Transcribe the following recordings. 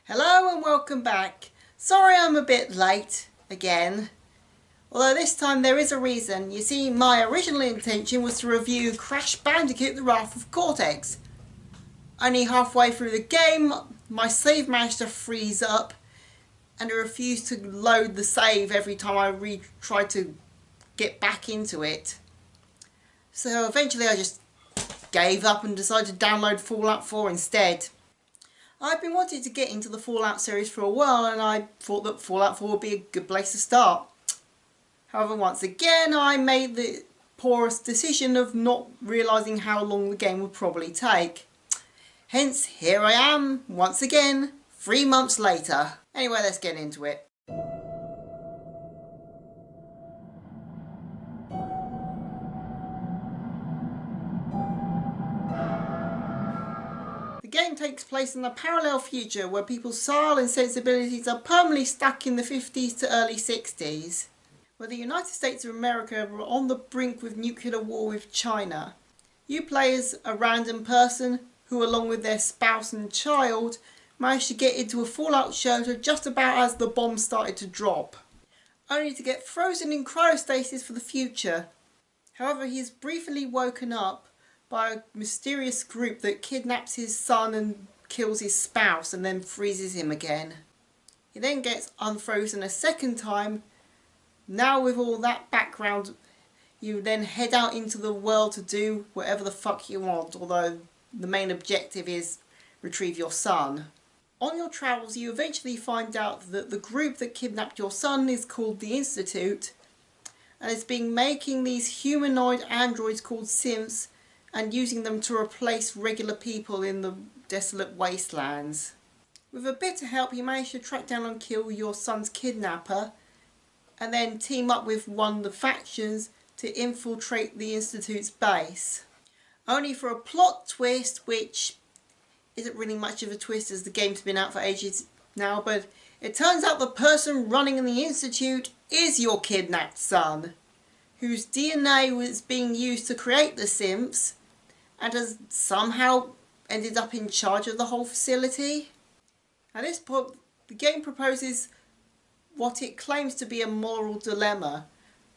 Hello and welcome back. Sorry I'm a bit late again. Although this time there is a reason. You see, my original intention was to review Crash Bandicoot: The Wrath of Cortex. Only halfway through the game, my save managed to freeze up and it refused to load the save every time I tried to get back into it. So eventually I just gave up and decided to download Fallout 4 instead. I've been wanting to get into the Fallout series for a while and I thought that Fallout 4 would be a good place to start. However, once again I made the poorest decision of not realising how long the game would probably take. Hence, here I am, once again, 3 months later. Anyway, let's get into it. The game takes place in a parallel future where people's style and sensibilities are permanently stuck in the 50s to early 60s, where the United States of America were on the brink with nuclear war with China. You play as a random person who, along with their spouse and child, managed to get into a fallout shelter just about as the bomb started to drop, only to get frozen in cryostasis for the future. However, he is briefly woken up by a mysterious group that kidnaps his son and kills his spouse and then freezes him again. He then gets unfrozen a second time. Now with all that background, you then head out into the world to do whatever the fuck you want, although the main objective is retrieve your son. On your travels you eventually find out that the group that kidnapped your son is called the Institute and has been making these humanoid androids called synths and using them to replace regular people in the desolate wastelands. With a bit of help you manage to track down and kill your son's kidnapper and then team up with one of the factions to infiltrate the Institute's base. Only for a plot twist which isn't really much of a twist as the game's been out for ages now, but it turns out the person running the Institute is your kidnapped son, whose DNA was being used to create the synths and has somehow ended up in charge of the whole facility. At this point, the game proposes what it claims to be a moral dilemma,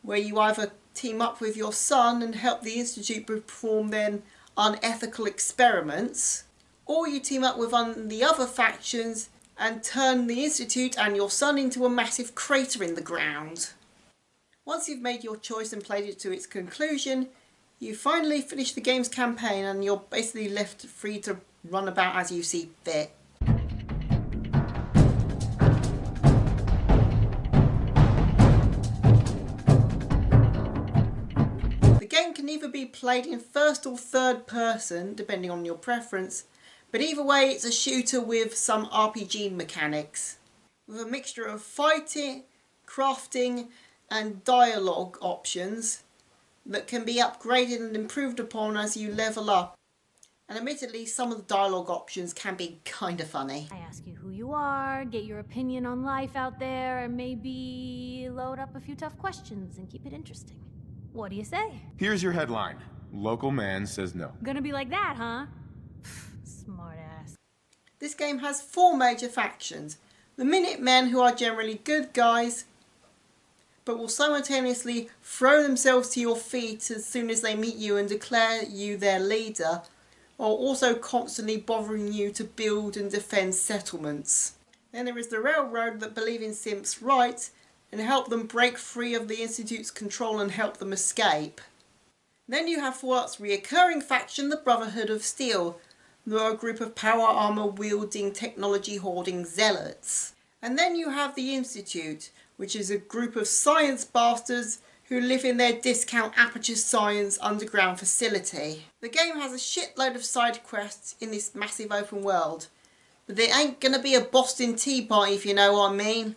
where you either team up with your son and help the Institute perform their unethical experiments, or you team up with one of the other factions and turn the Institute and your son into a massive crater in the ground. Once you've made your choice and played it to its conclusion, you finally finish the game's campaign and you're basically left free to run about as you see fit. The game can either be played in first or third person, depending on your preference, but either way it's a shooter with some RPG mechanics, with a mixture of fighting, crafting and dialogue options that can be upgraded and improved upon as you level up. And admittedly, some of the dialogue options can be kinda funny. I ask you who you are, get your opinion on life out there, and maybe load up a few tough questions and keep it interesting. What do you say? Here's your headline. Local man says no. Gonna be like that, huh? Smart ass. This game has 4 major factions. The Minutemen, who are generally good guys, but will simultaneously throw themselves to your feet as soon as they meet you and declare you their leader, while also constantly bothering you to build and defend settlements. Then there is the Railroad, that believe in synths' rights and help them break free of the Institute's control and help them escape. Then you have Fallout's reoccurring faction, the Brotherhood of Steel, who are a group of power armor wielding, technology hoarding zealots. And then you have the Institute, which is a group of science bastards who live in their discount Aperture Science underground facility. The game has a shitload of side quests in this massive open world, but there ain't gonna be a Boston Tea Party if you know what I mean,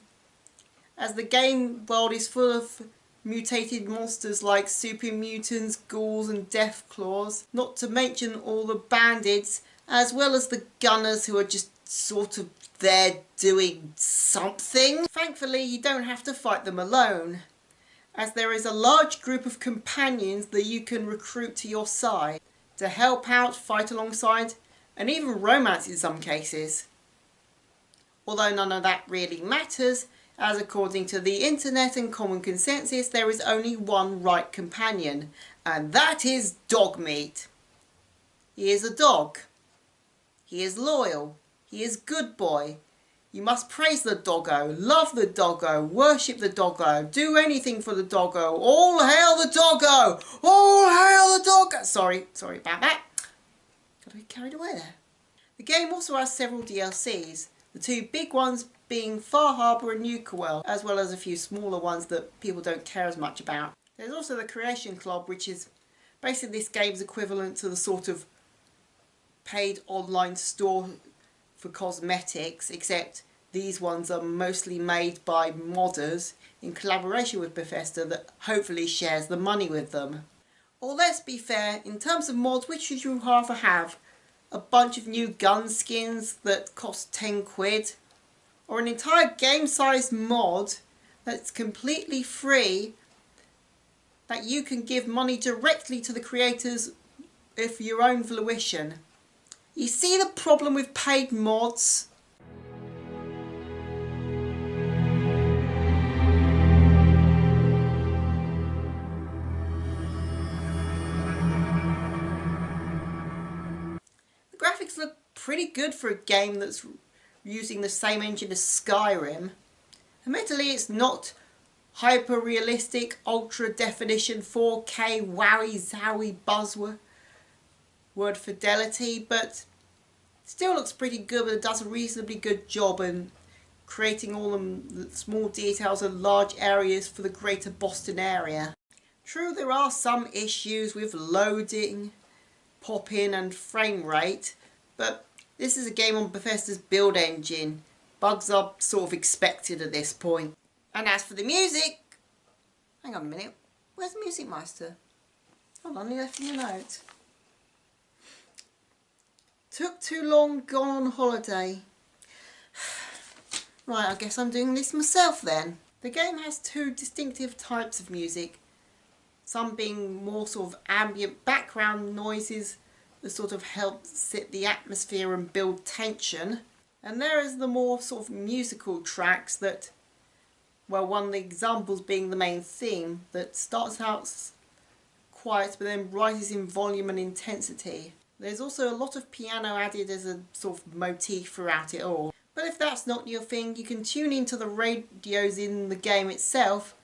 as the game world is full of mutated monsters like super mutants, ghouls and death claws, not to mention all the bandits, as well as the gunners who are just sort of there doing something. Thankfully, you don't have to fight them alone, as there is a large group of companions that you can recruit to your side to help out, fight alongside, and even romance in some cases. Although none of that really matters, as according to the internet and common consensus, there is only one right companion, and that is Dogmeat. He is a dog. He is loyal. He is good boy. You must praise the doggo, love the doggo, worship the doggo, do anything for the doggo. All hail the doggo! All hail the doggo! Sorry about that. Got a bit carried away there. The game also has several DLCs, the two big ones being Far Harbour and Nuka World, as well as a few smaller ones that people don't care as much about. There's also the Creation Club, which is basically this game's equivalent to the sort of paid online store for cosmetics, except these ones are mostly made by modders in collaboration with Bethesda that hopefully shares the money with them. Or let's be fair, in terms of mods, which would you rather have? A bunch of new gun skins that cost 10 quid? Or an entire game-sized mod that's completely free that you can give money directly to the creators for your own fruition? You see the problem with paid mods? The graphics look pretty good for a game that's using the same engine as Skyrim. Admittedly, it's not hyper-realistic, ultra-definition 4K wowie zowie buzzword fidelity, but still looks pretty good, but it does a reasonably good job in creating all the small details and large areas for the greater Boston area. True, there are some issues with loading, pop-in and frame rate, but this is a game on Bethesda's build engine. Bugs are sort of expected at this point. And as for the music, hang on a minute, where's Music Meister? Hold on, he left me a note. Took too long, gone on holiday. Right, I guess I'm doing this myself then. The game has two distinctive types of music. Some being more sort of ambient background noises that sort of help set the atmosphere and build tension. And there is the more sort of musical tracks that, well, one of the examples being the main theme that starts out quiet but then rises in volume and intensity. There's also a lot of piano added as a sort of motif throughout it all. But if that's not your thing, you can tune into the radios in the game itself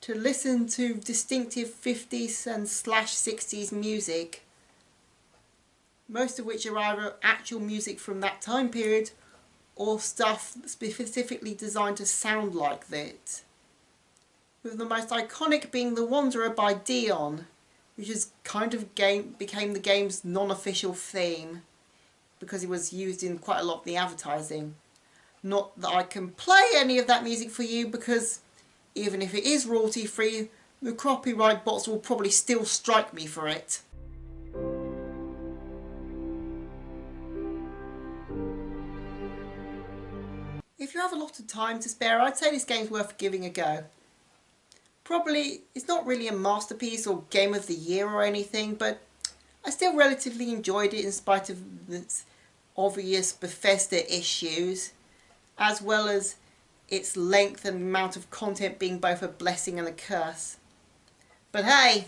to listen to distinctive 50s and /60s music, most of which are either actual music from that time period or stuff specifically designed to sound like that. With the most iconic being The Wanderer by Dion, which is kind of became the game's non-official theme because it was used in quite a lot of the advertising. Not that I can play any of that music for you, because even if it is royalty free, the copyright bots will probably still strike me for it. If you have a lot of time to spare, I'd say this game's worth giving a go. Probably, it's not really a masterpiece or game of the year or anything, but I still relatively enjoyed it in spite of its obvious Bethesda issues, as well as its length and amount of content being both a blessing and a curse. But hey,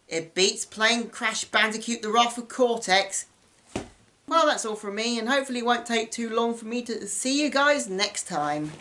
it beats playing Crash Bandicoot The Wrath of Cortex. Well, that's all from me, and hopefully it won't take too long for me to see you guys next time.